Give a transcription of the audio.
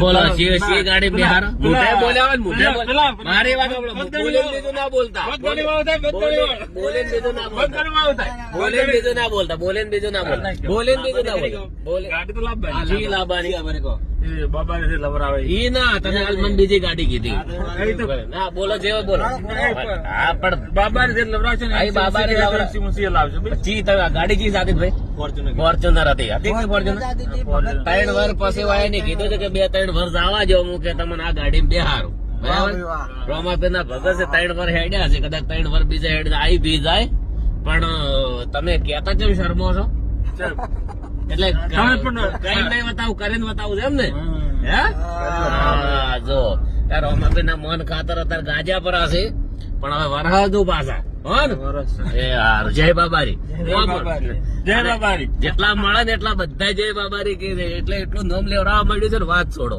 બોલો શી ગાડી બિહાર મોઢે બોલ્યા હોય ને મોઢે મારી વાત બોલે લીધું ના બોલતા બોલે લીધું ના બોલતા બોલે લીધું ના બોલતા બોલે લીધું ના બોલતા બોલે લીધું ના બોલતા બોલે ગાડી તો લાવવાની લાવવાની બાબા ને લવરાવે ઈ ના તમે હાલ મને બીજી ગાડી કીધી ના બોલો જેવો બોલો હા પણ બાબા ને લવરાવશે ને બાબા ને લાવશે જી તમે ગાડી જી સાથે ભાઈ ફોર્ચ્યુનર હતી કે ફોર્ચ્યુનર 3 વર્ષ પછી વાય ને કીધું છે કે 2-3 વર્ષ આવવા જો હું કે તમને આ ગાડી બેહારું બરાબર રોમાપીર ના ભગત છે 3 વર્ષ હેડ્યા છે કદાચ 3 વર્ષ બીજા હેડ આવી બી જાય પણ તમે કેતા કેમ શરમો છો એટલે કઈ નહીં બતાવું કરીને બતાવું છે એમ ને હે જો રોમાપીર ના મન ખાતર અત્યારે ગાજા પર હશે પણ હવે વરસાદું પાછા જય બાબારી જય બાબારી જેટલા મળે ને એટલા બધા જય બાબારી કે એટલે એટલું નામ લેવડાવવા માંડ્યું છે ને વાત છોડો.